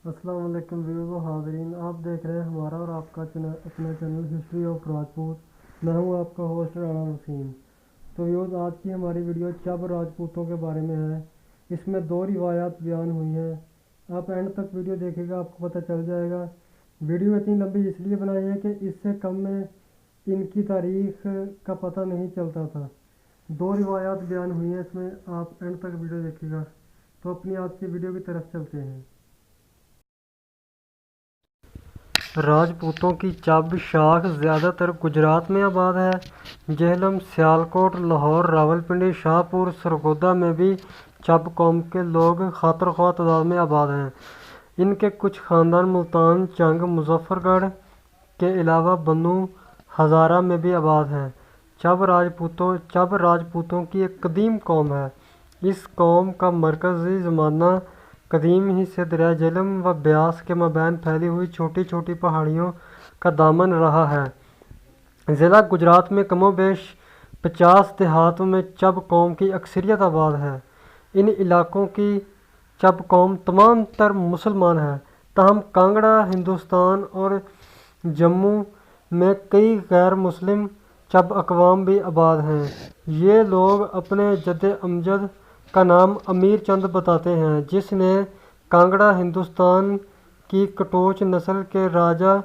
السلام علیکم ویورز و حاضرین، آپ دیکھ رہے ہیں ہمارا اور آپ کا اپنا چینل ہسٹری آف راجپوت۔ میں ہوں آپ کا ہوسٹ رانا وسیم۔ تو ویورز، آج کی ہماری ویڈیو چب راجپوتوں کے بارے میں ہے۔ اس میں دو روایات بیان ہوئی ہیں۔ آپ اینڈ تک ویڈیو دیکھے گا، آپ کو پتہ چل جائے گا۔ ویڈیو اتنی لمبی اس لیے بنائی ہے کہ اس سے کم میں ان کی تاریخ کا پتہ نہیں چلتا تھا۔ دو روایات بیان ہوئی ہیں اس میں، آپ اینڈ تک ویڈیو دیکھے گا۔ تو اپنی آج کی ویڈیو کی طرف چلتے ہیں۔ راجپوتوں کی چب شاخ زیادہ تر گجرات میں آباد ہے۔ جہلم، سیالکوٹ، لاہور، راولپنڈی، شاہ پور، سرگودا میں بھی چب قوم کے لوگ خاطر خواہ تعداد میں آباد ہیں۔ ان کے کچھ خاندان ملتان، چنگ، مظفر گڑھ کے علاوہ بنو ہزارہ میں بھی آباد ہیں۔ چب راجپوتوں کی ایک قدیم قوم ہے۔ اس قوم کا مرکزی زمانہ قدیم ہی سے دریا جہلم و بیاس کے مابین پھیلی ہوئی چھوٹی چھوٹی پہاڑیوں کا دامن رہا ہے۔ ضلع گجرات میں کم و بیش 50 دیہاتوں میں چب قوم کی اکثریت آباد ہے۔ ان علاقوں کی چب قوم تمام تر مسلمان ہے، تاہم کانگڑا، ہندوستان اور جموں میں کئی غیر مسلم چب اقوام بھی آباد ہیں۔ یہ لوگ اپنے جد امجد کا نام امیر چند بتاتے ہیں، جس نے کانگڑا ہندوستان کی کٹوچ نسل کے راجا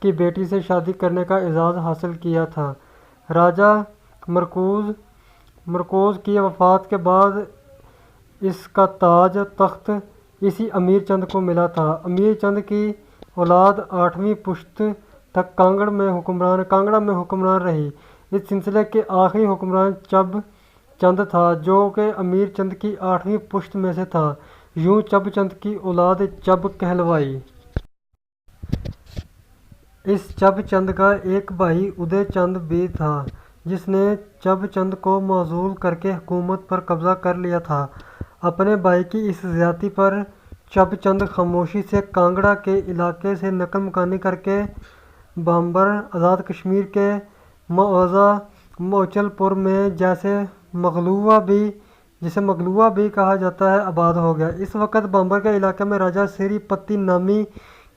کی بیٹی سے شادی کرنے کا اعزاز حاصل کیا تھا۔ راجا مرکوز کی وفات کے بعد اس کا تاج تخت اسی امیر چند کو ملا تھا۔ امیر چند کی اولاد 8ویں پشت تک کانگڑا میں حکمران رہی۔ اس سلسلے کے آخری حکمران چب چند تھا، جو کہ امیر چند کی 8ویں پشت میں سے تھا۔ یوں چب چند کی اولاد چب کہلوائی۔ اس چب چند کا ایک بھائی ادے چند بھی تھا، جس نے چب چند کو معزول کرکے حکومت پر قبضہ کر لیا تھا۔ اپنے بھائی کی اس زیادتی پر چب چند خاموشی سے کانگڑا کے علاقے سے نقل مکانی کرکے بامبر آزاد کشمیر کے معوضہ موچل پور میں، جسے مغلوہ بھی کہا جاتا ہے، آباد ہو گیا۔ اس وقت بامبر کے علاقے میں راجا سری پتی نامی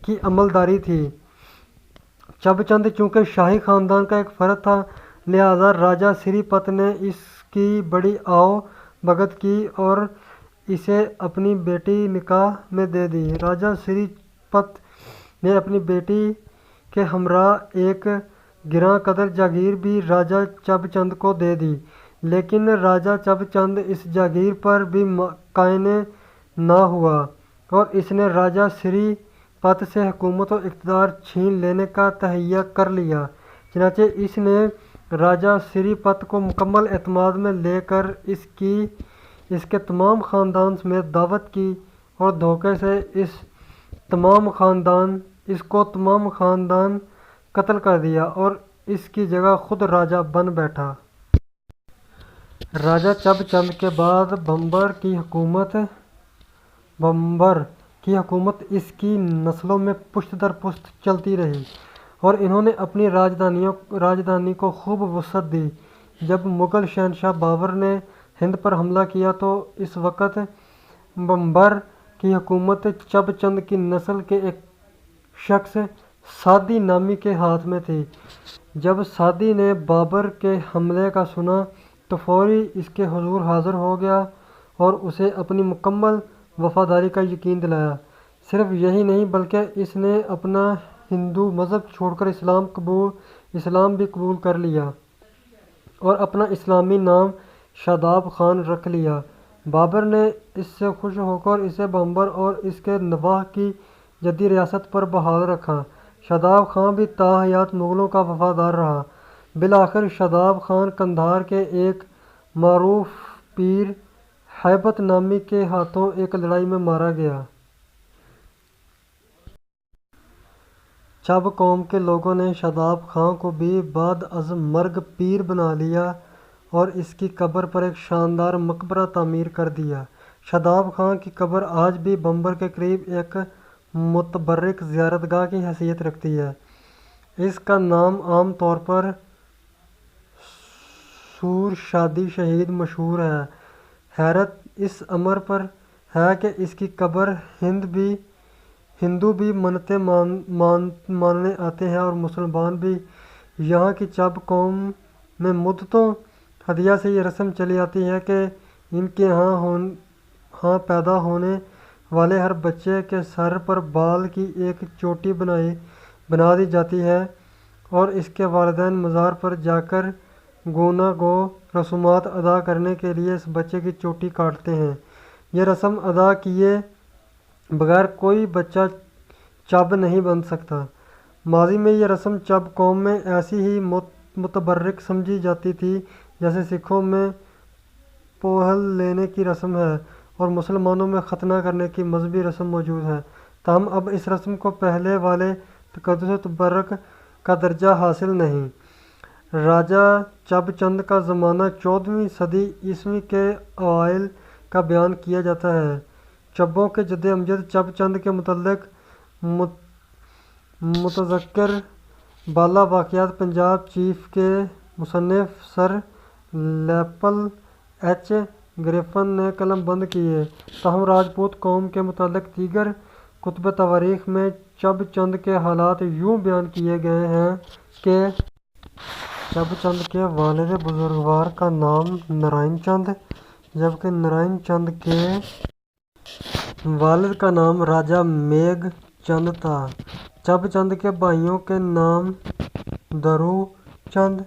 کی عملداری تھی۔ چب چند چونکہ شاہی خاندان کا ایک فرد تھا، لہذا راجا سری پت نے اس کی بڑی آؤ بھگت کی اور اسے اپنی بیٹی نکاح میں دے دی۔ راجا سری پت نے اپنی بیٹی کے ہمراہ ایک گراں قدر جاگیر بھی راجا چب چند کو دے دی، لیکن راجا چب چند اس جاگیر پر بھی قائم نہ ہوا اور اس نے راجا سری پت سے حکومت و اقتدار چھین لینے کا تہیہ کر لیا۔ چنانچہ اس نے راجا سری پت کو مکمل اعتماد میں لے کر اس کے تمام خاندان سمیت دعوت کی اور دھوکے سے اس کو تمام خاندان قتل کر دیا اور اس کی جگہ خود راجا بن بیٹھا۔ راجا چب چند کے بعد بمبر کی حکومت اس کی نسلوں میں پشت در پشت چلتی رہی اور انہوں نے اپنی راجدھانی کو خوب وسعت دی۔ جب مغل شہنشاہ بابر نے ہند پر حملہ کیا تو اس وقت بمبر کی حکومت چب چند کی نسل کے ایک شخص سعدی نامی کے ہاتھ میں تھی۔ جب سعدی نے بابر کے حملے کا سنا تو فوری اس کے حضور حاضر ہو گیا اور اسے اپنی مکمل وفاداری کا یقین دلایا۔ صرف یہی نہیں بلکہ اس نے اپنا ہندو مذہب چھوڑ کر اسلام بھی قبول کر لیا اور اپنا اسلامی نام شاداب خان رکھ لیا۔ بابر نے اس سے خوش ہو کر اسے بمبر اور اس کے نواح کی جدید ریاست پر بحال رکھا۔ شاداب خان بھی تا حیات مغلوں کا وفادار رہا۔ بالآخر شاداب خان قندھار کے ایک معروف پیر ہیبت نامی کے ہاتھوں ایک لڑائی میں مارا گیا۔ چب قوم کے لوگوں نے شاداب خان کو بھی بعد از مرگ پیر بنا لیا اور اس کی قبر پر ایک شاندار مقبرہ تعمیر کر دیا۔ شاداب خان کی قبر آج بھی بمبر کے قریب ایک متبرک زیارت گاہ کی حیثیت رکھتی ہے۔ اس کا نام عام طور پر سور شادی شہید مشہور ہے۔ حیرت اس امر پر ہے کہ اس کی قبر ہندو بھی منتیں ماننے آتے ہیں اور مسلمان بھی۔ یہاں کی چب قوم میں مدتوں ہدیہ سے یہ رسم چلی آتی ہے کہ ان کے ہاں پیدا ہونے والے ہر بچے کے سر پر بال کی ایک چوٹی بنا دی جاتی ہے اور اس کے والدین مزار پر جا کر گو رسومات ادا کرنے کے لیے اس بچے کی چوٹی کاٹتے ہیں۔ یہ رسم ادا کیے بغیر کوئی بچہ چب نہیں بن سکتا۔ ماضی میں یہ رسم چب قوم میں ایسی ہی متبرک سمجھی جاتی تھی جیسے سکھوں میں پوہل لینے کی رسم ہے اور مسلمانوں میں ختنہ کرنے کی مذہبی رسم موجود ہے، تاہم اب اس رسم کو پہلے والے تقدس و تبرک کا درجہ حاصل نہیں۔ راجہ چب چند کا زمانہ 14ویں صدی عیسوی کے اوائل کا بیان کیا جاتا ہے۔ چبوں کے جد امجد چب چند کے متعلق متذکر بالا واقعات پنجاب چیف کے مصنف سر لیپل ایچ گریفن نے قلم بند کیے، تاہم راجپوت قوم کے متعلق دیگر کتب تواریخ میں چب چند کے حالات یوں بیان کیے گئے ہیں کہ چب چند کے والد بزرگوار کا نام نارائن چند جبکہ نارائن چند کے والد کا نام راجہ میگھ چند تھا۔ چب چند کے بھائیوں کے نام دھرو چند،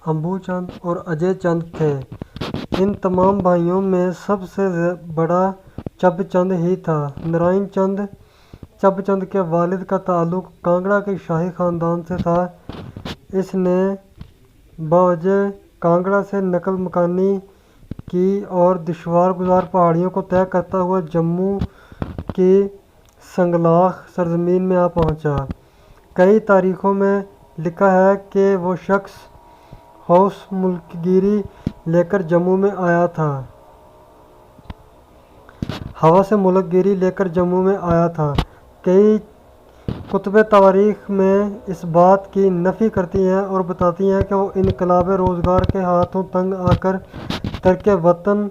امبو چند اور اجے چند تھے۔ ان تمام بھائیوں میں سب سے بڑا چب چند ہی تھا۔ نارائن چند چب چند کے والد کا تعلق کانگڑا کے شاہی خاندان سے تھا۔ اس نے بوجہ کانگڑا سے نقل مکانی کی اور دشوار گزار پہاڑیوں کو طے کرتا ہوا جموں کی سنگلاخ سرزمین میں آ پہنچا۔ کئی تاریخوں میں لکھا ہے کہ وہ شخص ہاؤس ملک گیری لے کر جموں میں آیا تھا۔ ہوا سے ملک گیری لے کر جموں میں آیا تھا۔ کئی کتب تواریخ میں اس بات کی نفی کرتی ہیں اور بتاتی ہیں کہ وہ انقلاب روزگار کے ہاتھوں تنگ آ کر ترک وطن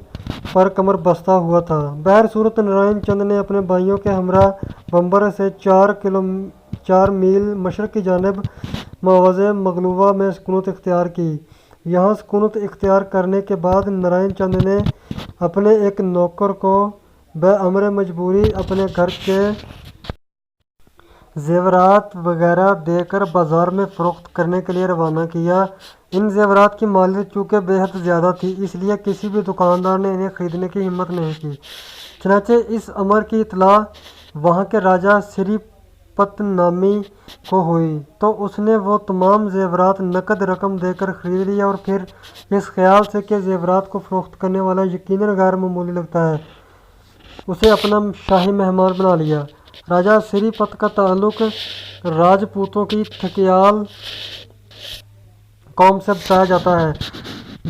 پر کمر بستہ ہوا تھا۔ بہرصورت نارائن چند نے اپنے بھائیوں کے ہمراہ بمبر سے 4 میل مشرق کی جانب مواضع مغلوبہ میں سکونت اختیار کی۔ یہاں سکونت اختیار کرنے کے بعد نارائن چند نے اپنے ایک نوکر کو بامر مجبوری اپنے گھر کے زیورات وغیرہ دے کر بازار میں فروخت کرنے کے لیے روانہ کیا۔ ان زیورات کی مالیت چونکہ بے حد زیادہ تھی، اس لیے کسی بھی دکاندار نے انہیں خریدنے کی ہمت نہیں کی۔ چنانچہ اس امر کی اطلاع وہاں کے راجہ سری پت نامی کو ہوئی تو اس نے وہ تمام زیورات نقد رقم دے کر خرید لیا اور پھر اس خیال سے کہ زیورات کو فروخت کرنے والا یقیناً غیر معمولی لگتا ہے، اسے اپنا شاہی مہمان بنا لیا۔ راجہ سری پت کا تعلق راجپوتوں کی تھکیال قوم سے بتایا جاتا ہے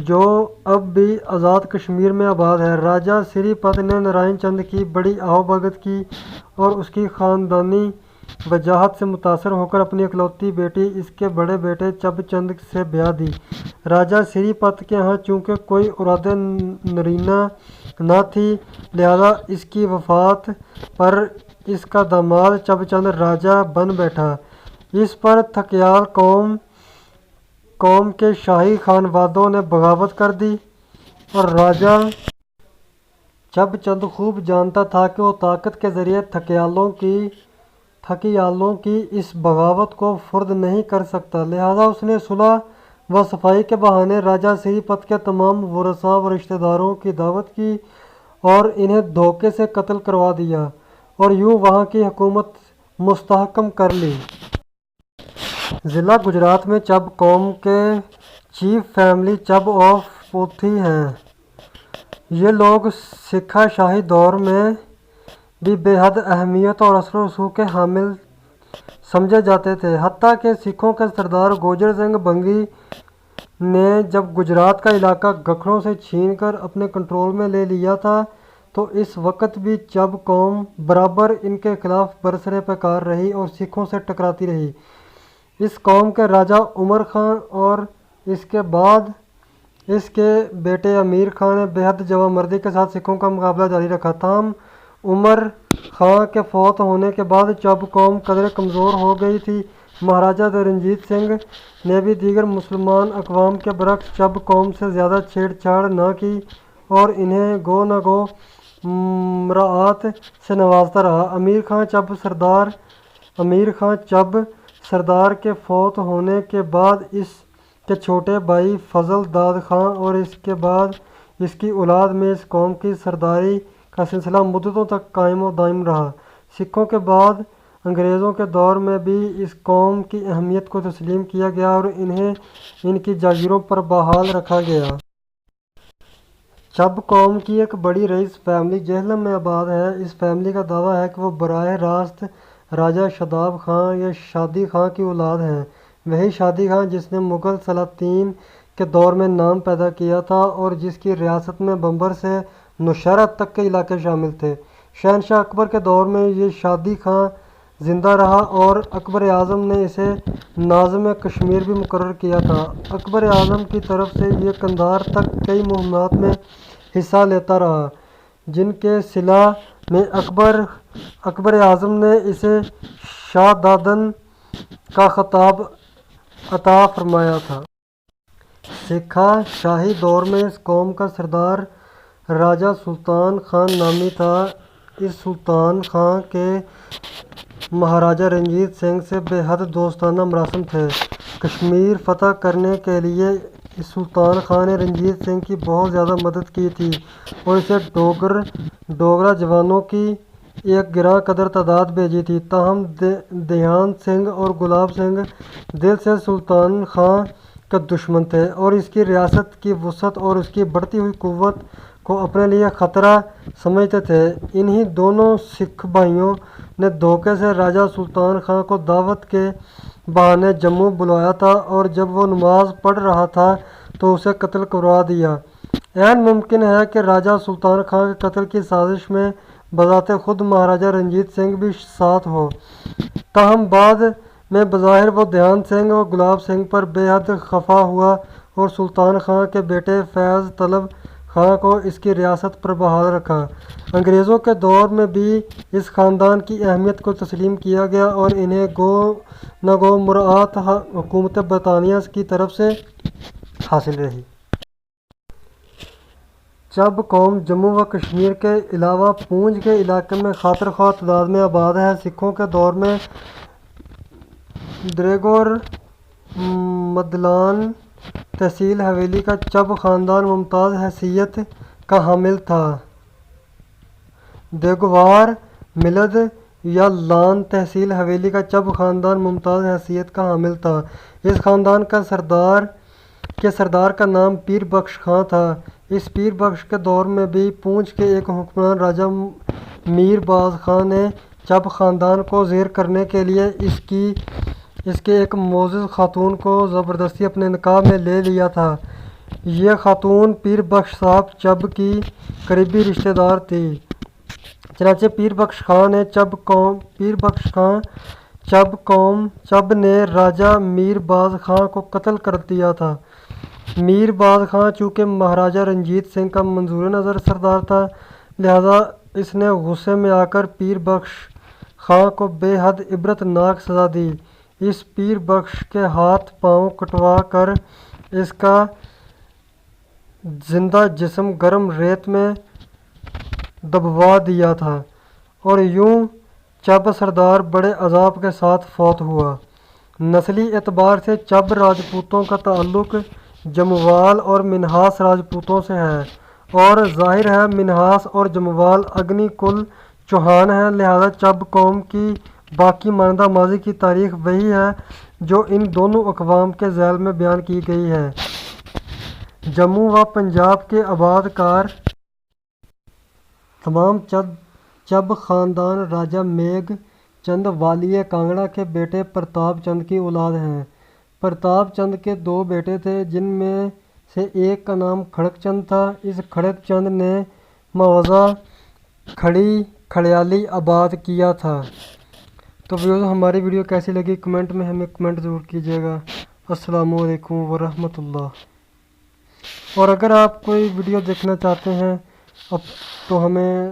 جو اب بھی آزاد کشمیر میں آباد ہے۔ راجہ سری پت نے نارائن چند کی بڑی آؤ بھگت کی اور اس کی خاندانی وجاہت سے متاثر ہو کر اپنی اکلوتی بیٹی اس کے بڑے بیٹے چب چند سے بیاہ دی۔ راجہ سری پت کے ہاں چونکہ کوئی اولاد نرینہ نہ تھی، لہذا اس کی وفات پر اس کا داماد چب چند راجہ بن بیٹھا۔ اس پر تھکیال قوم کے شاہی خانوادوں نے بغاوت کر دی اور راجہ چب چند خوب جانتا تھا کہ وہ طاقت کے ذریعے تھکیالوں کی اس بغاوت کو فرد نہیں کر سکتا، لہذا اس نے صلح و صفائی کے بہانے راجہ سری پت کے تمام ورثاء و رشتہ داروں کی دعوت کی اور انہیں دھوکے سے قتل کروا دیا اور یوں وہاں کی حکومت مستحکم کر لی۔ ضلع گجرات میں چب قوم کے چیف فیملی چب آف پوتھی ہیں۔ یہ لوگ سکھا شاہی دور میں بھی بے حد اہمیت اور اثر و رسوخ کے حامل سمجھے جاتے تھے، حتیٰ کہ سکھوں کے سردار گوجر سنگھ بھنگی نے جب گجرات کا علاقہ گکھڑوں سے چھین کر اپنے کنٹرول میں لے لیا تھا تو اس وقت بھی چب قوم برابر ان کے خلاف برسر پیکار رہی اور سکھوں سے ٹکراتی رہی۔ اس قوم کے راجہ عمر خان اور اس کے بعد اس کے بیٹے امیر خان نے بے حد جواں مردی کے ساتھ سکھوں کا مقابلہ جاری رکھا، تاہم عمر خان کے فوت ہونے کے بعد چب قوم قدرے کمزور ہو گئی تھی۔ مہاراجہ رنجیت سنگھ نے بھی دیگر مسلمان اقوام کے برعکس چب قوم سے زیادہ چھیڑ چھاڑ نہ کی اور انہیں گو نہ گو مراعات سے نوازتا رہا۔ امیر خان چب سردار کے فوت ہونے کے بعد اس کے چھوٹے بھائی فضل داد خان اور اس کے بعد اس کی اولاد میں اس قوم کی سرداری کا سلسلہ مدتوں تک قائم و دائم رہا۔ سکھوں کے بعد انگریزوں کے دور میں بھی اس قوم کی اہمیت کو تسلیم کیا گیا اور انہیں ان کی جاگیروں پر بحال رکھا گیا۔ چب قوم کی ایک بڑی رئیس فیملی جہلم میں آباد ہے۔ اس فیملی کا دعویٰ ہے کہ وہ براہ راست راجہ شاداب خان یا شادی خان کی اولاد ہیں۔ وہی شادی خان جس نے مغل سلاطین کے دور میں نام پیدا کیا تھا اور جس کی ریاست میں بمبر سے نوشہرہ تک کے علاقے شامل تھے۔ شہنشاہ اکبر کے دور میں یہ شادی خان زندہ رہا اور اکبر اعظم نے اسے ناظم کشمیر بھی مقرر کیا تھا۔ اکبر اعظم کی طرف سے یہ قندھار تک کئی مہمات میں حصہ لیتا رہا جن کے صلہ میں اکبر اعظم نے اسے شہادتن کا خطاب عطا فرمایا تھا۔ سکھا شاہی دور میں اس قوم کا سردار راجہ سلطان خان نامی تھا۔ اس سلطان خان کے مہاراجہ رنجیت سنگھ سے بے حد دوستانہ مراسم تھے۔ کشمیر فتح کرنے کے لیے اس سلطان خان نے رنجیت سنگھ کی بہت زیادہ مدد کی تھی اور اسے ڈوگرہ جوانوں کی ایک گراں قدر تعداد بھیجی تھی۔ تاہم دھیان سنگھ اور گلاب سنگھ دل سے سلطان خان کے دشمن تھے اور اس کی ریاست کی وسعت اور اس کی بڑھتی ہوئی قوت کو اپنے لیے خطرہ سمجھتے تھے۔ انہی دونوں سکھ بھائیوں نے دھوکے سے راجہ سلطان خان کو دعوت کے بہانے جموں بلایا تھا اور جب وہ نماز پڑھ رہا تھا تو اسے قتل کروا دیا۔ عین ممکن ہے کہ راجہ سلطان خان کے قتل کی سازش میں بذات خود مہاراجہ رنجیت سنگھ بھی ساتھ ہو۔ تاہم بعد میں بظاہر وہ دھیان سنگھ اور گلاب سنگھ پر بے حد خفا ہوا اور سلطان خان کے بیٹے فیض طلب خان کو اس کی ریاست پر بحال رکھا۔ انگریزوں کے دور میں بھی اس خاندان کی اہمیت کو تسلیم کیا گیا اور انہیں گو نہ گو مراعات حکومت برطانیہ کی طرف سے حاصل رہی۔ چب قوم جموں و کشمیر کے علاوہ پونچھ کے علاقے میں خاطر خواہ تعداد میں آباد ہے۔ سکھوں کے دور میں دریگور مدلان تحصیل حویلی کا چب خاندان ممتاز حیثیت کا حامل تھا۔ دیگوار ملد یا لان تحصیل حویلی کا چب خاندان ممتاز حیثیت کا حامل تھا۔ اس خاندان کے سردار کا نام پیر بخش خان تھا۔ اس پیر بخش کے دور میں بھی پونچھ کے ایک حکمران راجہ میر باز خان نے چب خاندان کو زیر کرنے کے لیے اس کے ایک معزز خاتون کو زبردستی اپنے نکاح میں لے لیا تھا۔ یہ خاتون پیر بخش صاحب چب کی قریبی رشتہ دار تھی۔ چنانچہ پیر بخش خان چب نے راجہ میر باز خان کو قتل کر دیا تھا۔ میر باز خان چونکہ مہاراجہ رنجیت سنگھ کا منظور نظر سردار تھا لہذا اس نے غصے میں آ کر پیر بخش خان کو بے حد عبرت ناک سزا دی۔ اس پیر بخش کے ہاتھ پاؤں کٹوا کر اس کا زندہ جسم گرم ریت میں دبوا دیا تھا اور یوں چب سردار بڑے عذاب کے ساتھ فوت ہوا۔ نسلی اعتبار سے چب راجپوتوں کا تعلق جموال اور منہاس راجپوتوں سے ہے اور ظاہر ہے منہاس اور جموال اگنی کل چوہان ہیں لہذا چب قوم کی باقی ماندہ ماضی کی تاریخ وہی ہے جو ان دونوں اقوام کے ذیل میں بیان کی گئی ہے۔ جموں و پنجاب کے آباد کار تمام چب خاندان راجہ میگھ چند والیِ کانگڑا کے بیٹے پرتاپ چند کی اولاد ہیں۔ پرتاپ چند کے دو بیٹے تھے جن میں سے ایک کا نام کھڑک چند تھا۔ اس کھڑک چند نے مواضع کھڑی کھڑیالی آباد کیا تھا۔ تو ہماری ویڈیو کیسی لگی کمنٹ میں ہمیں کمنٹ ضرور کیجیے گا۔ السلام علیکم ورحمۃ اللہ۔ اور اگر آپ کوئی ویڈیو دیکھنا چاہتے ہیں تو ہمیں